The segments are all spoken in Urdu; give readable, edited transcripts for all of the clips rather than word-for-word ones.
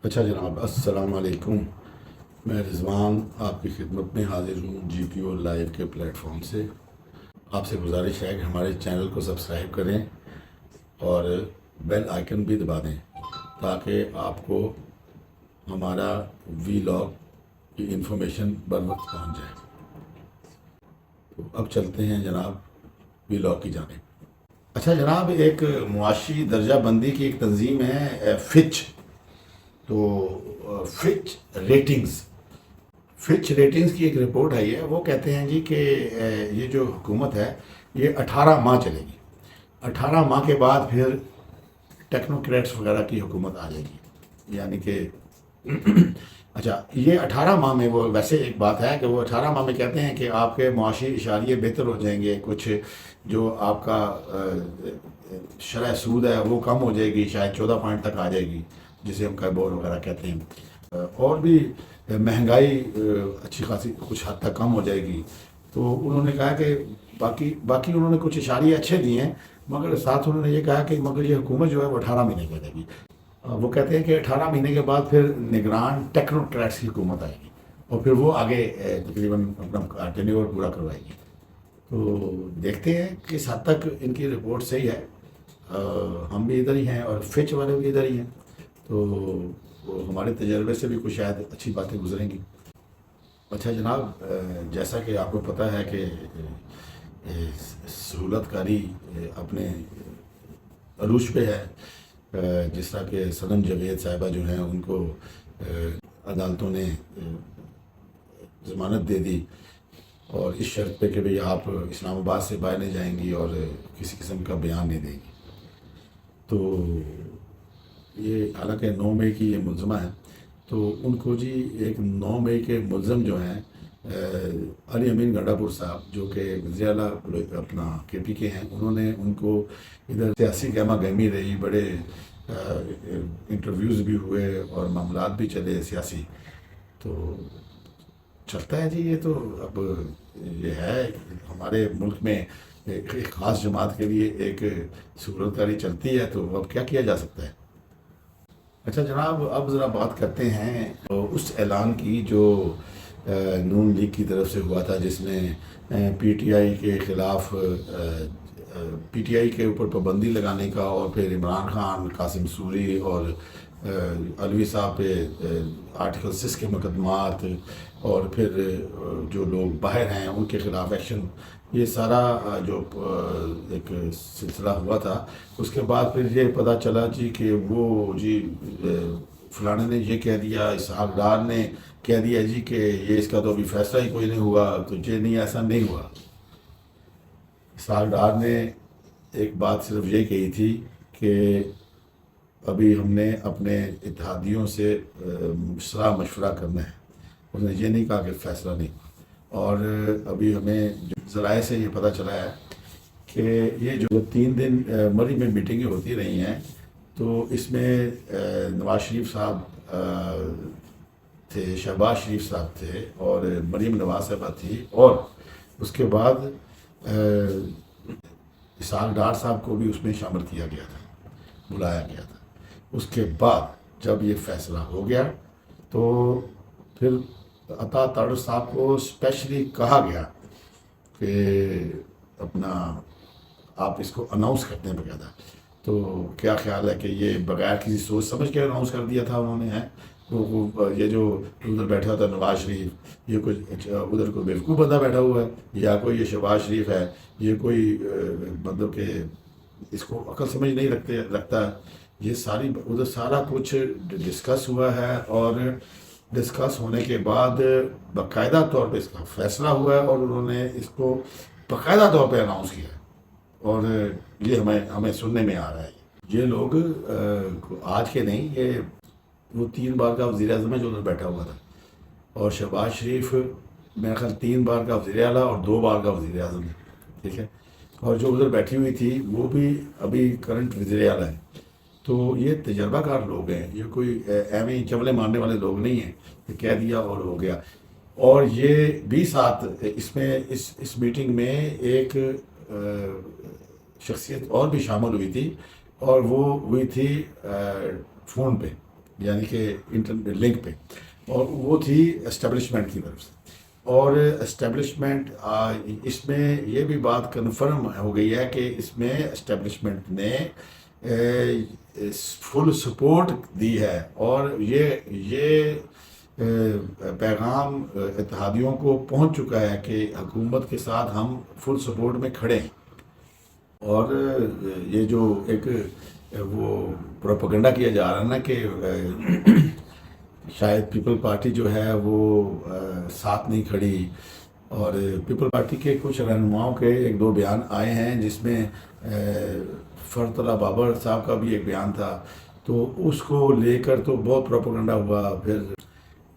اچھا جناب، السلام علیکم۔ میں رضوان آپ کی خدمت میں حاضر ہوں جی پی او لائیو کے پلیٹ فارم سے۔ آپ سے گزارش ہے کہ ہمارے چینل کو سبسکرائب کریں اور بیل آئیکن بھی دبا دیں تاکہ آپ کو ہمارا وی لاگ کی انفارمیشن بر وقت پہنچ جائے۔ تو اب چلتے ہیں جناب وی لاگ کی جانب۔ اچھا جناب، ایک معاشی درجہ بندی کی ایک تنظیم ہے فچ۔ تو فچ ریٹنگز کی ایک رپورٹ آئی ہے۔ وہ کہتے ہیں جی کہ یہ جو حکومت ہے یہ 18 ماہ چلے گی۔ 18 ماہ کے بعد پھر ٹیکنوکریٹس وغیرہ کی حکومت آ جائے گی، یعنی کہ اچھا یہ 18 ماہ میں، وہ ویسے ایک بات ہے کہ وہ 18 ماہ میں کہتے ہیں کہ آپ کے معاشی اشاریے بہتر ہو جائیں گے، کچھ جو آپ کا شرح سود ہے وہ کم ہو جائے گی، شاید 14 پوائنٹ تک آ جائے گی، جسے ہم کیبور وغیرہ کہتے ہیں، اور بھی مہنگائی اچھی خاصی کچھ حد تک کم ہو جائے گی۔ تو انہوں نے کہا کہ باقی انہوں نے کچھ اشاریے اچھے دیے ہیں، مگر ساتھ انہوں نے یہ کہا کہ مگر یہ حکومت جو ہے وہ 18 مہینے کی رہے گی۔ وہ کہتے ہیں کہ 18 مہینے کے بعد پھر نگران ٹیکنوکریٹس کی حکومت آئے گی اور پھر وہ آگے تقریباً اپنا ٹینیور پورا کروائے گی۔ تو دیکھتے ہیں کس حد تک ان کی رپورٹ صحیح ہے۔ ہم بھی ادھر ہی ہیں اور فچ والے بھی ادھر ہی ہیں، تو ہمارے تجربے سے بھی کچھ شاید اچھی باتیں گزریں گی۔ اچھا جناب، جیسا کہ آپ کو پتہ ہے کہ سہولت کاری اپنے عروج پہ ہے، جس طرح کہ صنم جاوید صاحبہ جو ہیں ان کو عدالتوں نے ضمانت دے دی، اور اس شرط پہ کہ بھئی آپ اسلام آباد سے باہر نہیں جائیں گی اور کسی قسم کا بیان نہیں دیں گی۔ تو یہ حالانکہ 9 مئی کی یہ ملزمہ ہے، تو ان کو جی ایک 9 مئی کے ملزم جو ہیں علی امین گنڈا پور صاحب، جو کہ وزیر اعلیٰ اپنا کے پی کے ہیں، انہوں نے ان کو ادھر سیاسی گہما گہمی رہی، بڑے انٹرویوز بھی ہوئے اور معاملات بھی چلے سیاسی۔ تو چلتا ہے جی، یہ تو اب یہ ہے ہمارے ملک میں ایک خاص جماعت کے لیے ایک سہولت کاری چلتی ہے، تو اب کیا کیا جا سکتا ہے۔ اچھا جناب، اب ذرا بات کرتے ہیں اس اعلان کی جو نون لیگ کی طرف سے ہوا تھا، جس میں پی ٹی آئی کے خلاف پی ٹی آئی کے اوپر پابندی لگانے کا، اور پھر عمران خان، قاسم سوری اور علوی صاحب پہ آرٹیکل 6 کے مقدمات، اور پھر جو لوگ باہر ہیں ان کے خلاف ایکشن، یہ سارا جو ایک سلسلہ ہوا تھا۔ اس کے بعد پھر یہ پتہ چلا جی کہ وہ جی فلانے نے یہ کہہ دیا، اسحاق ڈار نے کہہ دیا جی کہ یہ اس کا تو ابھی فیصلہ ہی کوئی نہیں ہوا، تو یہ نہیں، ایسا نہیں ہوا۔ اسحاق ڈار نے ایک بات صرف یہ کہی تھی کہ ابھی ہم نے اپنے اتحادیوں سے صلاح مشورہ کرنا ہے، اس نے یہ نہیں کہا کہ فیصلہ نہیں۔ اور ابھی ہمیں ذرائع سے یہ پتہ چلا ہے کہ یہ جو 3 دن مری میں میٹنگیں ہوتی رہی ہیں، تو اس میں نواز شریف صاحب تھے، شہباز شریف صاحب تھے، اور مریم نواز صاحبہ تھی، اور اس کے بعد اسحاق ڈار صاحب کو بھی اس میں شامل کیا گیا تھا، بلایا گیا تھا۔ اس کے بعد جب یہ فیصلہ ہو گیا تو پھر عطا تاڑر صاحب کو اسپیشلی کہا گیا کہ اپنا آپ اس کو اناؤنس کرتے ہیں باقاعدہ۔ تو کیا خیال ہے کہ یہ بغیر کسی سوچ سمجھ کے اناؤنس کر دیا تھا انہوں نے، ہے یہ جو ادھر بیٹھا تھا نواز شریف، یہ کچھ ادھر کوئی بیوقوف بندہ بیٹھا ہوا ہے، یا کوئی یہ شہباز شریف ہے، یہ کوئی مطلب کہ اس کو عقل سمجھ نہیں رکھتا ہے۔ یہ ادھر سارا کچھ ڈسکس ہوا ہے، اور ڈسکس ہونے کے بعد باقاعدہ طور پہ اس کا فیصلہ ہوا ہے، اور انہوں نے اس کو باقاعدہ طور پہ اناؤنس کیا ہے، اور یہ ہمیں سننے میں آ رہا ہے۔ یہ لوگ آج کے نہیں، یہ وہ 3 بار کا وزیر اعظم ہے جو ادھر بیٹھا ہوا تھا، اور شہباز شریف میرا خیال 3 بار کا وزیر اعلیٰ اور 2 بار کا وزیر اعظم ہے، ٹھیک ہے، اور جو ادھر بیٹھی ہوئی تھی وہ بھی ابھی کرنٹ وزیر اعلیٰ ہے۔ تو یہ تجربہ کار لوگ ہیں، یہ کوئی ایویں ہی چولے مارنے والے لوگ نہیں ہیں کہ کہہ دیا اور ہو گیا۔ اور یہ بھی ساتھ اس میٹنگ میں ایک شخصیت اور بھی شامل ہوئی تھی، اور وہ ہوئی تھی فون پہ، یعنی کہ انٹرنیٹ لنک پہ، اور وہ تھی اسٹیبلشمنٹ کی طرف سے۔ اور اسٹیبلشمنٹ اس میں یہ بھی بات کنفرم ہو گئی ہے کہ اس میں اسٹیبلشمنٹ نے فل سپورٹ دی ہے، اور یہ پیغام اتحادیوں کو پہنچ چکا ہے کہ حکومت کے ساتھ ہم فل سپورٹ میں کھڑے ہیں۔ اور یہ جو ایک وہ پروپیگنڈا کیا جا رہا ہے نا کہ شاید پیپل پارٹی جو ہے وہ ساتھ نہیں کھڑی، اور پیپل پارٹی کے کچھ رہنماؤں کے ایک دو بیان آئے ہیں جس میں فرت اللہ بابر صاحب کا بھی ایک بیان تھا، تو اس کو لے کر تو بہت پروپیگنڈا ہوا۔ پھر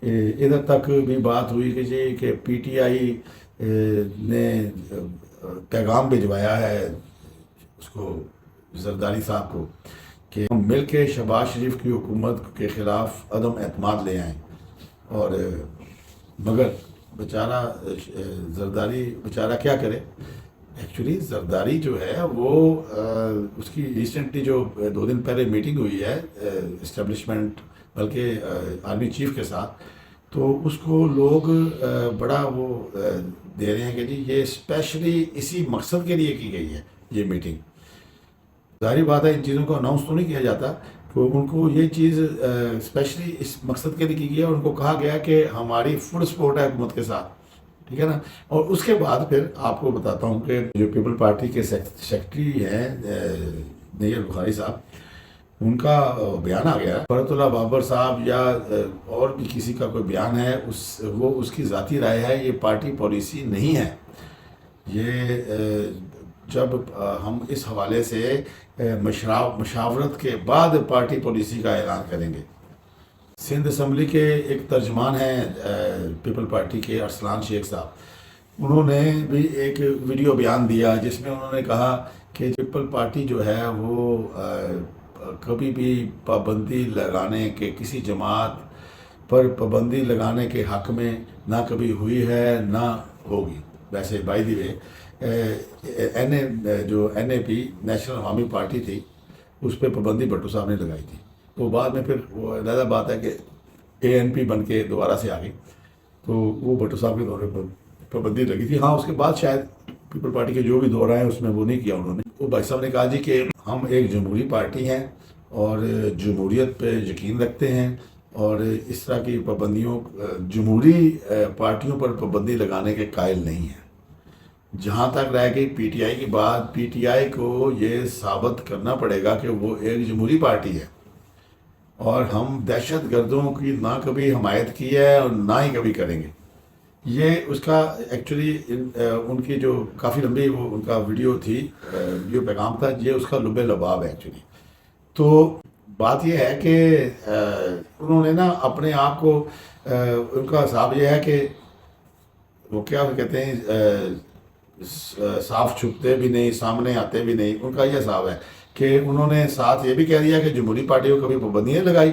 ادھر تک بھی بات ہوئی کہ جی کہ پی ٹی آئی نے پیغام بھجوایا ہے اس کو، زرداری صاحب کو، کہ ہم مل کے شہباز شریف کی حکومت کے خلاف عدم اعتماد لے آئیں۔ اور مگر بیچارہ زرداری بیچارہ کیا کرے، ایکچولی زرداری جو ہے وہ اس کی ریسنٹلی جو 2 دن پہلے میٹنگ ہوئی ہے اسٹیبلشمنٹ بلکہ آرمی چیف کے ساتھ، تو اس کو لوگ بڑا وہ دے رہے ہیں کہ جی یہ اسپیشلی اسی مقصد کے لیے کی گئی ہے یہ میٹنگ۔ ظاہری بات ہے ان چیزوں کو اناؤنس تو نہیں کیا جاتا، تو ان کو یہ چیز اسپیشلی اس مقصد کے لیے کی گئی ہے، اور ان کو کہا گیا کہ ہماری فل سپورٹ ہے حکومت کے ساتھ، ٹھیک ہے نا۔ اور اس کے بعد پھر آپ کو بتاتا ہوں کہ جو پیپل پارٹی کے سیکرٹری ہیں نیل بخاری صاحب، ان کا بیان آ گیا، فرت اللہ بابر صاحب یا اور بھی کسی کا کوئی بیان ہے، وہ اس کی ذاتی رائے ہے، یہ پارٹی پالیسی نہیں ہے۔ یہ جب ہم اس حوالے سے مشاورت کے بعد پارٹی پالیسی کا اعلان کریں گے۔ سندھ اسمبلی کے ایک ترجمان ہیں پیپل پارٹی کے ارسلان شیخ صاحب، انہوں نے بھی ایک ویڈیو بیان دیا جس میں انہوں نے کہا کہ پیپل پارٹی جو ہے وہ کبھی بھی پابندی لگانے کے، کسی جماعت پر پابندی لگانے کے حق میں نہ کبھی ہوئی ہے نہ ہوگی۔ ویسے بائی دی وے جو این اے پی نیشنل عوامی پارٹی تھی، اس پہ پابندی بھٹو صاحب نے لگائی تھی، وہ بعد میں پھر وہ علیحدہ بات ہے کہ اے این پی بن کے دوبارہ سے آ گئی، تو وہ بھٹو صاحب کے دورے پر پابندی لگی تھی۔ ہاں اس کے بعد شاید پیپل پارٹی کے جو بھی دورہ ہیں اس میں وہ نہیں کیا انہوں نے۔ وہ بھائی صاحب نے کہا جی کہ ہم ایک جمہوری پارٹی ہیں اور جمہوریت پہ یقین رکھتے ہیں، اور اس طرح کی پابندیوں جمہوری پارٹیوں پر پابندی لگانے کے قائل نہیں ہیں۔ جہاں تک رہ گئی پی ٹی آئی کی بات، پی ٹی آئی کو یہ ثابت کرنا پڑے گا کہ وہ ایک جمہوری پارٹی ہے، اور ہم دہشت گردوں کی نہ کبھی حمایت کی ہے اور نہ ہی کبھی کریں گے۔ یہ اس کا ایکچولی ان کی جو کافی لمبی وہ ان کا ویڈیو تھی، ویڈیو پیغام تھا، یہ اس کا لب لباب ہے ایکچولی۔ تو بات یہ ہے کہ انہوں نے نا اپنے آپ کو، ان کا حساب یہ ہے کہ وہ کیا کہتے ہیں، صاف چھپتے بھی نہیں، سامنے آتے بھی نہیں، ان کا یہ حساب ہے کہ انہوں نے ساتھ یہ بھی کہہ دیا کہ جمہوری پارٹی کو کبھی پابندی نہیں لگائی،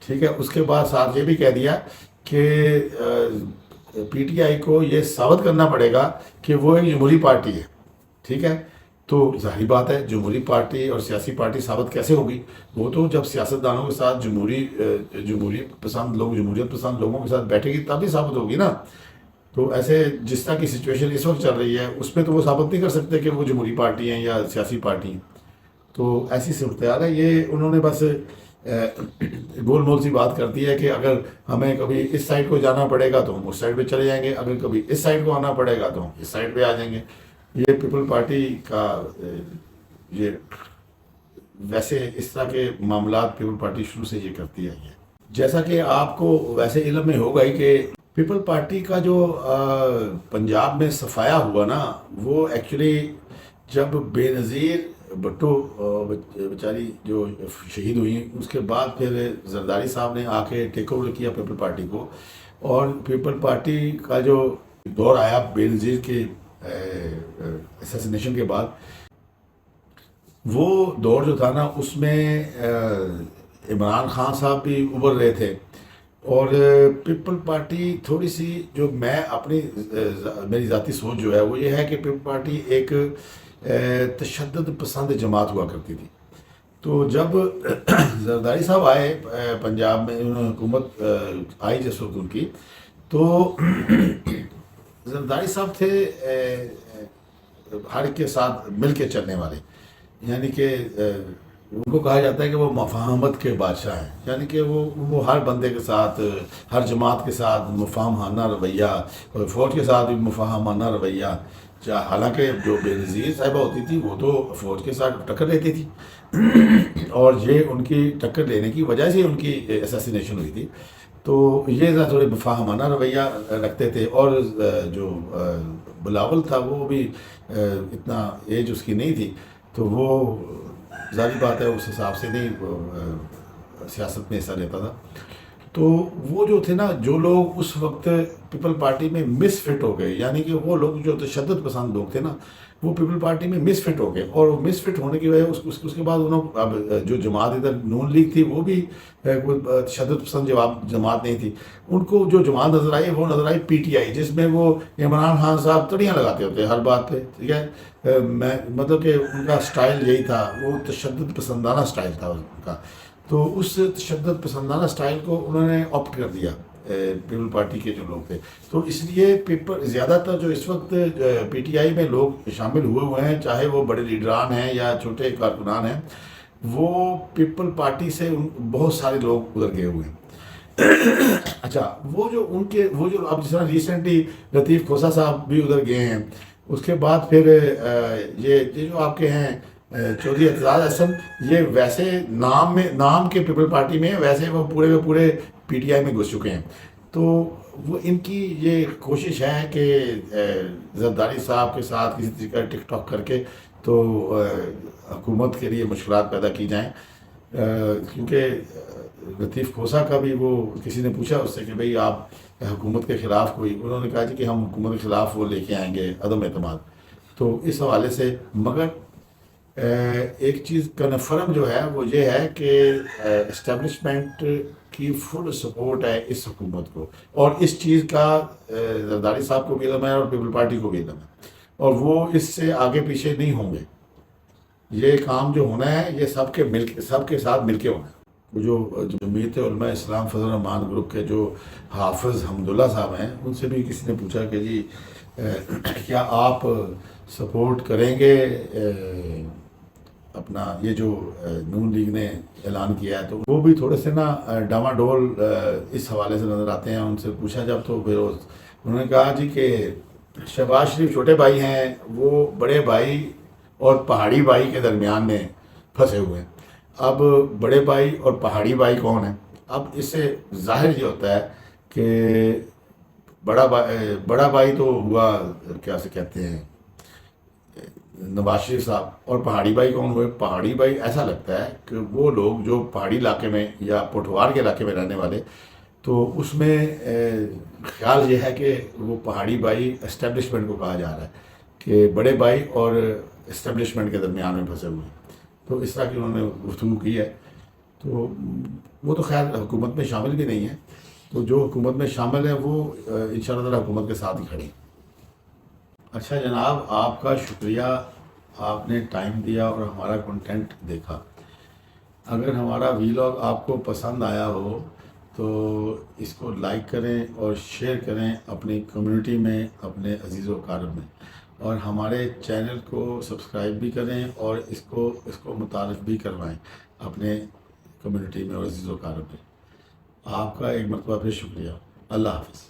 ٹھیک ہے۔ اس کے بعد ساتھ یہ بھی کہہ دیا کہ پی ٹی آئی کو یہ ثابت کرنا پڑے گا کہ وہ ایک جمہوری پارٹی ہے، ٹھیک ہے۔ تو ظاہری بات ہے جمہوری پارٹی اور سیاسی پارٹی ثابت کیسے ہوگی؟ وہ تو جب سیاستدانوں کے ساتھ جمہوریت پسند لوگوں کے ساتھ بیٹھے گی تب ہی ثابت ہوگی نا۔ تو ایسے جس طرح کی سچویشن اس وقت چل رہی ہے اس میں تو وہ ثابت نہیں کر سکتے کہ وہ جمہوری پارٹی ہیں یا سیاسی پارٹی ہیں۔ تو ایسی صورتحال ہے۔ یہ انہوں نے بس گول مول سی بات کرتی ہے کہ اگر ہمیں کبھی اس سائڈ کو جانا پڑے گا تو ہم اس سائڈ پہ چلے جائیں گے، اگر کبھی اس سائڈ کو آنا پڑے گا تو ہم اس سائڈ پہ آ جائیں گے۔ یہ پیپل پارٹی کا یہ ویسے اس طرح کے معاملات پیپل پارٹی شروع سے یہ کرتی ہے۔ جیسا کہ آپ کو ویسے علم میں ہوگا ہی کہ پیپل پارٹی کا جو پنجاب میں صفایا ہوا نا، وہ ایکچولی جب بے نظیر بھٹو بیچاری جو شہید ہوئی، اس کے بعد پھر زرداری صاحب نے آ کے ٹیک اوور کیا پیپل پارٹی کو، اور پیپل پارٹی کا جو دور آیا بے نظیر کے اسیسینیشن کے بعد، وہ دور جو تھا نا اس میں عمران خان صاحب بھی ابھر رہے تھے، اور پیپل پارٹی تھوڑی سی جو میری ذاتی سوچ جو ہے وہ یہ ہے کہ پیپل پارٹی ایک تشدد پسند جماعت ہوا کرتی تھی، تو جب زرداری صاحب آئے پنجاب میں، انہوں نے حکومت آئی جس وقت ان کی، تو زرداری صاحب تھے ہر ایک کے ساتھ مل کے چلنے والے، یعنی کہ ان کو کہا جاتا ہے کہ وہ مفاہمت کے بادشاہ ہیں، یعنی کہ وہ ہر بندے کے ساتھ، ہر جماعت کے ساتھ مفاہمانہ رویہ، اور فوج کے ساتھ بھی مفاہمانہ رویہ، حالانکہ جو بے نظیر صاحبہ ہوتی تھی وہ تو فوج کے ساتھ ٹکر لیتی تھی اور یہ ان کی ٹکر لینے کی وجہ سے ان کی اسیسینیشن ہوئی تھی، تو یہ ذرا تھوڑے مفاہمانہ رویہ رکھتے تھے۔ اور جو بلاول تھا وہ بھی اتنا ایج اس کی نہیں تھی، تو وہ ظاہری بات ہے اس حساب سے نہیں سیاست میں حصہ لیتا تھا۔ تو وہ جو تھے نا، جو لوگ اس وقت پیپل پارٹی میں مس فٹ ہو گئے، یعنی کہ وہ لوگ جو تشدد پسند لوگ تھے نا، وہ پیپل پارٹی میں مس فٹ ہو گئے، اور مس فٹ ہونے کی وجہ اس کے بعد انہوں اب جو جماعت ادھر نون لیگ تھی وہ بھی کوئی تشدد پسند جماعت نہیں تھی، ان کو جو جماعت نظر آئی وہ نظر آئی پی ٹی آئی، جس میں وہ عمران خان صاحب تڑیاں لگاتے ہوتے ہر بات پہ، ٹھیک ہے، میں مطلب کہ ان کا سٹائل یہی تھا، وہ تشدد پسندانہ سٹائل تھا ان کا، تو اس تشدد پسندانہ سٹائل کو انہوں نے آپٹ کر دیا پیپل پارٹی کے جو لوگ تھے، تو اس لیے زیادہ تر جو اس وقت پی ٹی آئی میں لوگ شامل ہوئے ہیں، چاہے وہ بڑے لیڈران ہیں یا چھوٹے کارکنان ہیں، وہ پیپل پارٹی سے بہت سارے لوگ ادھر گئے ہوئے ہیں۔ اچھا، وہ جو اب جس طرح ریسنٹلی لطیف کھوسہ صاحب بھی ادھر گئے ہیں، اس کے بعد پھر یہ جو آپ کے ہیں چودھری اعتزاز احسن، یہ ویسے نام کے پیپل پارٹی میں ہیں، ویسے وہ پورے پی ٹی آئی میں گھس چکے ہیں، تو وہ ان کی یہ کوشش ہے کہ زرداری صاحب کے ساتھ کسی طریقے ٹک ٹاک کر کے تو حکومت کے لیے مشکلات پیدا کی جائیں، کیونکہ لطیف کھوسہ کا بھی وہ کسی نے پوچھا اس سے کہ بھئی آپ حکومت کے خلاف کوئی، انہوں نے کہا جی کہ ہم حکومت کے خلاف وہ لے کے آئیں گے عدم اعتماد، تو اس حوالے سے مگر ایک چیز کنفرم جو ہے وہ یہ ہے کہ اسٹیبلشمنٹ کی فل سپورٹ ہے اس حکومت کو، اور اس چیز کا زرداری صاحب کو بھی علم ہے اور پیپل پارٹی کو بھی علم ہے، اور وہ اس سے آگے پیچھے نہیں ہوں گے، یہ کام جو ہونا ہے یہ سب کے ساتھ مل کے ہونا ہے۔ جو جمعیت علماء اسلام فضل الرحمان گروپ کے جو حافظ حمداللہ صاحب ہیں، ان سے بھی کسی نے پوچھا کہ جی کیا آپ سپورٹ کریں گے اپنا یہ جو نون لیگ نے اعلان کیا ہے، تو وہ بھی تھوڑے سے نا ڈاواڈول اس حوالے سے نظر آتے ہیں۔ ان سے پوچھا جب تو پھر انہوں نے کہا جی کہ شہباز شریف چھوٹے بھائی ہیں، وہ بڑے بھائی اور پہاڑی بھائی کے درمیان میں پھنسے ہوئے ہیں، اب بڑے بھائی اور پہاڑی بھائی کون ہیں؟ اب اس سے ظاہر یہ ہوتا ہے کہ بڑا بھائی تو ہوا کیا سے کہتے ہیں نواز شریف صاحب، اور پہاڑی بھائی کون ہوئے؟ پہاڑی بھائی ایسا لگتا ہے کہ وہ لوگ جو پہاڑی علاقے میں یا پٹھوار کے علاقے میں رہنے والے، تو اس میں خیال یہ ہے کہ وہ پہاڑی بھائی اسٹیبلشمنٹ کو کہا جا رہا ہے کہ بڑے بھائی اور اسٹیبلشمنٹ کے درمیان میں پھنسے ہوئے ہیں، تو اس طرح کی انہوں نے گفتگو کی ہے، تو وہ تو خیر حکومت میں شامل بھی نہیں ہے، تو جو حکومت میں شامل ہیں وہ انشاءاللہ تعالی حکومت کے ساتھ ہی کھڑے ہیں۔ اچھا جناب، آپ کا شکریہ، آپ نے ٹائم دیا اور ہمارا کنٹینٹ دیکھا۔ اگر ہمارا ویلاگ آپ کو پسند آیا ہو تو اس کو لائک کریں اور شیئر کریں اپنی کمیونٹی میں، اپنے عزیز و اقارب میں، اور ہمارے چینل کو سبسکرائب بھی کریں اور اس کو متعارف بھی کروائیں اپنے کمیونٹی میں اور عزیز و اقارب میں۔ آپ کا ایک مرتبہ پھر شکریہ۔ اللہ حافظ۔